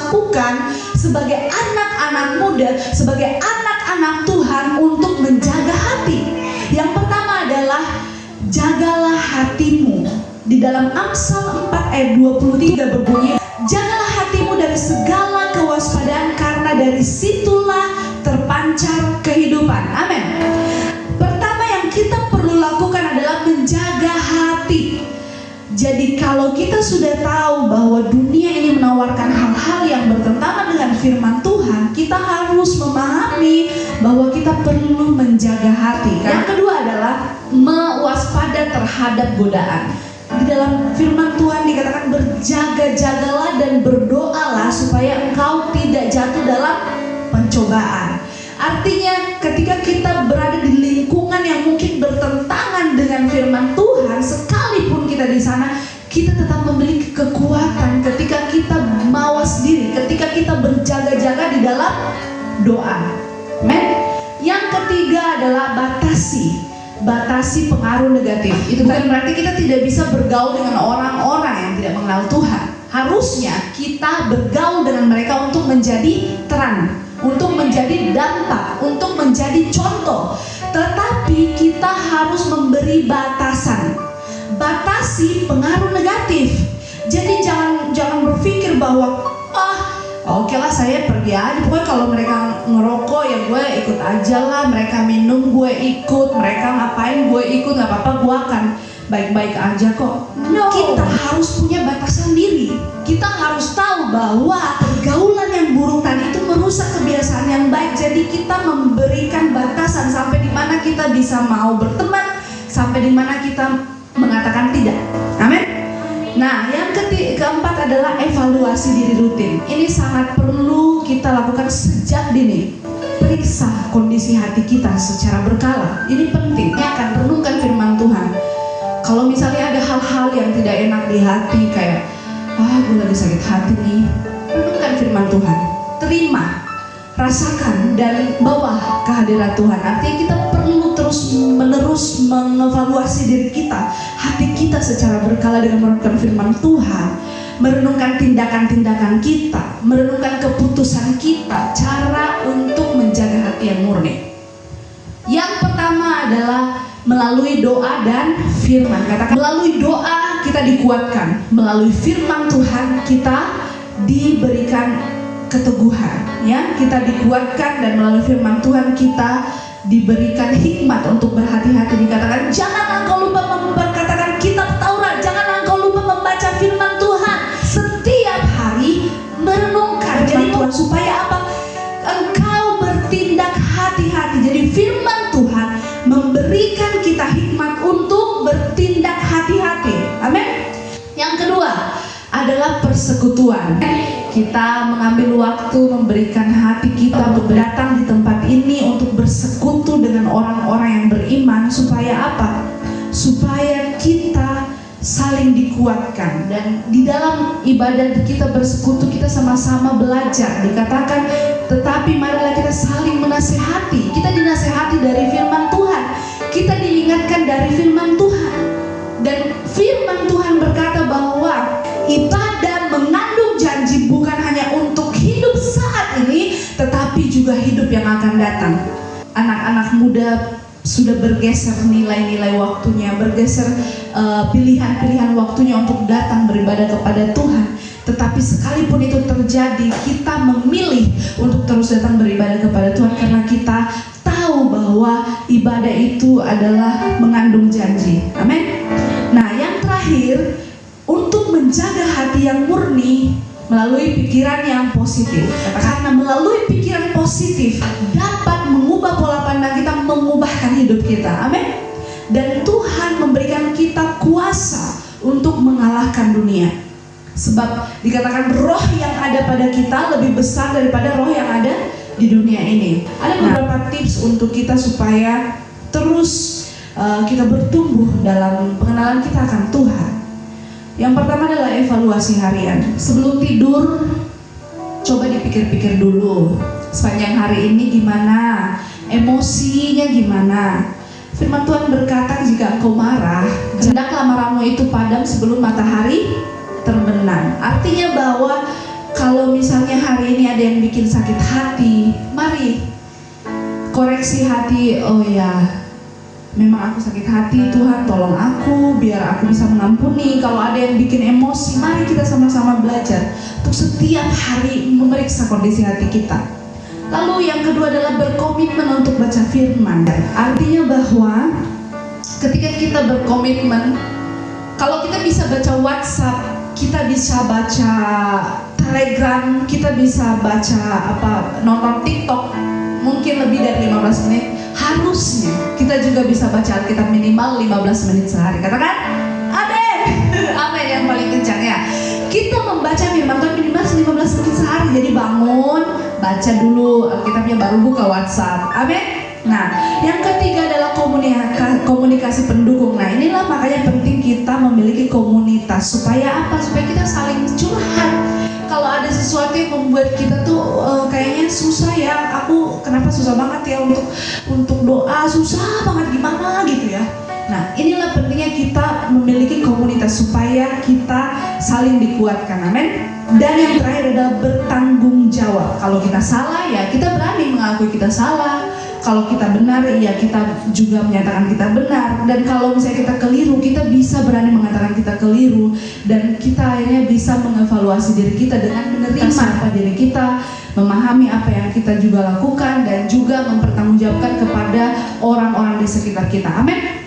lakukan sebagai anak-anak muda, sebagai anak-anak Tuhan untuk menjaga hati. Yang pertama adalah jagalah hatimu. Di dalam Amsal 4 ayat 23 berbunyi, jagalah hatimu dari segala kewaspadaan, karena dari situlah terpancar kehidupan. Amin. Pertama yang kita perlu lakukan adalah menjaga hati. Jadi kalau kita sudah tahu bahwa dunia ini menawarkan hal-hal yang bertentangan dengan firman Tuhan, kita harus memahami bahwa kita perlu menjaga hati. Yang kedua adalah mewaspada terhadap godaan. Di dalam firman Tuhan dikatakan berjaga-jagalah dan berdoalah supaya engkau tidak jatuh dalam pencobaan. Artinya ketika kita berada di lingkungan yang mungkin bertentangan dengan firman Tuhan, sekalipun kita di sana, kita tetap memiliki kekuatan ketika kita mawas diri, ketika kita berjaga-jaga di dalam doa. Amen. Yang ketiga adalah batasi pengaruh negatif. Itu bukan berarti kita tidak bisa bergaul dengan orang-orang yang tidak mengenal Tuhan. Harusnya kita bergaul dengan mereka untuk menjadi terang, untuk menjadi dampak, untuk menjadi contoh. Tetapi kita harus memberi batasan. Batasi pengaruh negatif. Jadi jangan berpikir bahwa oke lah, saya pergi aja. Pokoknya kalau mereka ngerokok ya gue ikut aja lah. Mereka minum gue ikut. Mereka ngapain gue ikut. Gak apa-apa, gue akan baik-baik aja kok. No. Kita harus punya batasan diri. Kita harus tahu bahwa pergaulan yang buruk tadi itu merusak kebiasaan yang baik. Jadi kita memberikan batasan sampai di mana kita bisa mau berteman, sampai di mana kita mengatakan tidak. Amin. Nah, yang keempat adalah evaluasi diri rutin. Ini sangat perlu kita lakukan sejak dini. Periksa kondisi hati kita secara berkala. Ini penting. Ini akan renungkan firman Tuhan. Kalau misalnya ada hal-hal yang tidak enak di hati, kayak gue lagi sakit hati nih, renungkan firman Tuhan. Terima, rasakan, dan bawa kehadiran Tuhan. Artinya kita perlu terus-menerus mengevaluasi diri kita, hati kita secara berkala dengan merenungkan firman Tuhan, merenungkan tindakan-tindakan kita, merenungkan keputusan kita, cara untuk menjaga hati yang murni. Yang pertama adalah melalui doa dan firman. Katakan, melalui doa kita dikuatkan, melalui firman Tuhan kita diberikan keteguhan, ya, kita dikuatkan, dan melalui firman Tuhan kita diberikan hikmat untuk berhati-hati. Dikatakan, jangan engkau lupa memperkatakan kitab Taurat, jangan engkau lupa membaca firman Tuhan setiap hari, merenungkan firman Tuhan. Supaya apa? Engkau bertindak hati-hati. Jadi firman Tuhan memberikan kita hikmat untuk bertindak hati-hati. Amin. Yang kedua adalah persekutuan. Kita mengambil waktu, memberikan hati kita untuk datang di tempat ini, untuk bersekutu dengan orang-orang yang beriman. Supaya apa? Supaya kita saling dikuatkan. Dan di dalam ibadah kita bersekutu, kita sama-sama belajar. Dikatakan, tetapi marilah kita saling menasehati. Kita dinasehati dari firman Tuhan, kita diingatkan dari firman Tuhan. Dan firman Tuhan berkata bahwa ibadah mengandung janji bukan hanya untuk hidup saat ini, tetapi juga hidup yang akan datang. Anak-anak muda sudah bergeser nilai-nilai waktunya, bergeser pilihan-pilihan waktunya untuk datang beribadah kepada Tuhan. Tetapi sekalipun itu terjadi, kita memilih untuk terus datang beribadah kepada Tuhan karena kita tahu bahwa ibadah itu adalah mengandung janji. Amin. Nah, yang terakhir, untuk menjaga hati yang murni melalui pikiran yang positif. Karena melalui pikiran positif dapat mengubah pola pandang kita, mengubahkan hidup kita. Amin. Dan Tuhan memberikan kita kuasa untuk mengalahkan dunia. Sebab dikatakan roh yang ada pada kita lebih besar daripada roh yang ada di dunia ini. Ada beberapa tips untuk kita supaya terus kita bertumbuh dalam pengenalan kita akan Tuhan. Yang pertama adalah evaluasi harian. Sebelum tidur, coba dipikir-pikir dulu, sepanjang hari ini gimana, emosinya gimana. Firman Tuhan berkata, jika engkau marah, hendaklah marahmu itu padam sebelum matahari terbenam. Artinya bahwa Kalau misalnya hari ini ada yang bikin sakit hati, mari koreksi hati. Oh ya, memang aku sakit hati, Tuhan tolong aku biar aku bisa mengampuni. Kalau ada yang bikin emosi, mari kita sama-sama belajar untuk setiap hari memeriksa kondisi hati kita. Lalu yang kedua adalah berkomitmen untuk baca firman. Artinya bahwa ketika kita berkomitmen, kalau kita bisa baca WhatsApp, kita bisa baca Telegram, kita bisa baca nonton TikTok mungkin lebih dari 15 menit, harusnya kita juga bisa baca Alkitab minimal 15 menit sehari. Katakan amin. Amin yang paling kencang ya. Kita membaca firman Tuhan minimal 15 menit sehari. Jadi bangun, baca dulu Alkitabnya, baru buka WhatsApp. Amin. Nah, yang ketiga adalah komunikasi pendukung. Nah, inilah makanya penting kita memiliki komunitas. Supaya apa? Supaya kita saling curhat. Kalau ada sesuatu yang membuat kita tuh kayaknya susah ya, aku kenapa susah banget ya untuk doa, susah banget gimana gitu ya. Nah, inilah pentingnya kita memiliki komunitas supaya kita saling dikuatkan. Amin. Dan yang terakhir adalah bertanggung jawab. Kalau kita salah ya kita berani mengakui kita salah. Kalau kita benar, ya kita juga menyatakan kita benar. Dan kalau misalnya kita keliru, kita bisa berani mengatakan kita keliru. Dan kita akhirnya bisa mengevaluasi diri kita dengan menerima apa diri kita, memahami apa yang kita juga lakukan, dan juga mempertanggungjawabkan kepada orang-orang di sekitar kita. Amin.